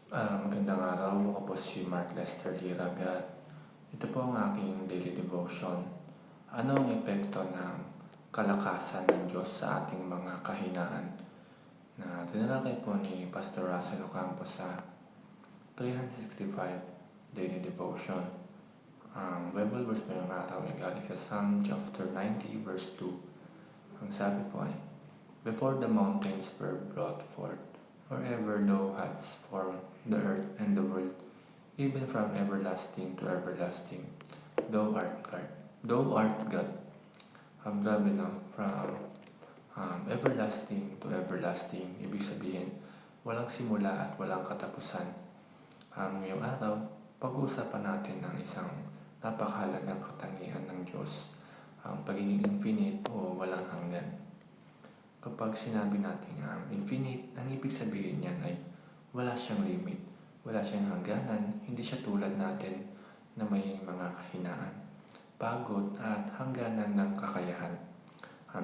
Magandang araw. Ako po si Mark Lester Liraga. Ito po ang aking daily devotion. Ano ang epekto ng kalakasan ng Diyos sa ating mga kahinaan? Na tinalakay po ni Pastor Russell Ocampo sa 365 daily devotion. Ang Bible verse po yung araw ay galing sa Psalm chapter 90 verse 2. Ang sabi po ay, "Before the mountains were brought forth, or ever thou hadst formed the earth and the world, even from everlasting to everlasting, thou art God." Thou art God. Grabe no? From everlasting to everlasting, ibig sabihin, walang simula at walang katapusan. Ngayong araw, pag-uusapan natin ang isang napakahalagang katangian ng Diyos, ang pagiging infinite o walang hanggan. Kapag sinabi natin infinite, ang ibig sabihin niyan ay wala siyang limit, wala siyang hangganan, hindi siya tulad natin na may mga kahinaan, pagod at hangganan ng kakayahan.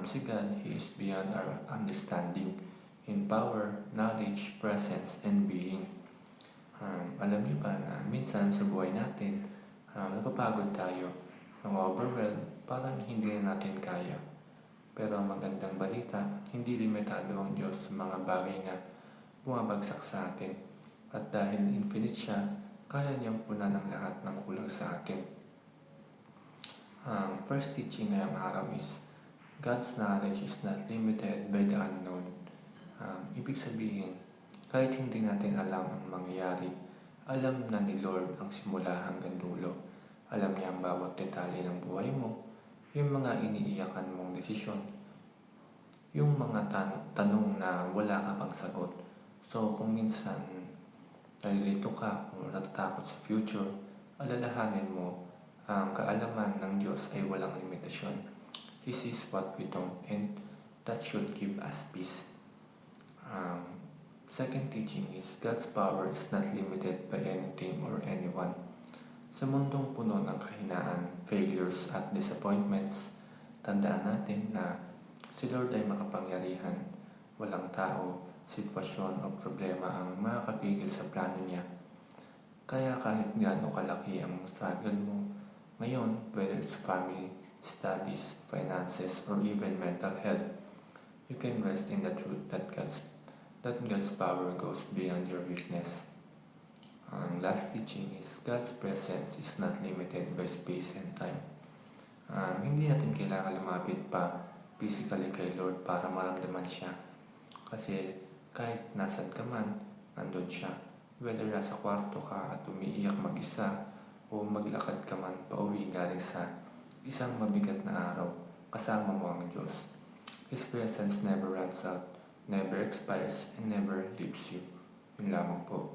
Si God, He is beyond our understanding in power, knowledge, presence, and being. Alam niyo ba na minsan sa buhay natin, napapagod tayo, overwhelmed, parang hindi na natin kaya. Pero ang magandang balita, hindi limitado ang Diyos sa mga bagay na bumabagsak sa atin. At dahil infinite siya, kaya niyang punan ang lahat ng kulang sa atin. Ang first teaching ngayong araw is, God's knowledge is not limited by the unknown. Ibig sabihin, kahit hindi natin alam ang mangyayari, alam na ni Lord ang simula hanggang dulo. Alam niya ang bawat detalye ng buhay mo, yung mga iniiyakan mong desisyon, yung mga tanong na wala ka pang sagot. So kung minsan nalilito ka o natatakot sa future, alalahanin mo ang kaalaman ng Diyos ay walang limitasyon. He sees what we don't, and that should give us peace. Second teaching is, God's power is not limited by anything or anyone. Sa mundong puno ng kahinaan, failures at disappointments, tandaan natin na si Lord ay makapangyarihan. Walang tao, sitwasyon o problema ang makakapigil sa plano niya. Kaya kahit gaano kalaki ang struggle mo ngayon, whether it's family, studies, finances, or even mental health, you can rest in the truth that God's power goes beyond your weakness. Ang last teaching is, God's presence is not limited by space and time. Hindi natin kailangan lumapit pa physically kay Lord para maramdaman siya. Kasi kahit nasan ka man, nandun siya. Whether nasa kwarto ka at umiiyak mag-isa o maglakad ka man pauwi galing sa isang mabigat na araw, kasama mo ang Diyos. His presence never runs out, never expires, and never leaves you. Yun lamang po.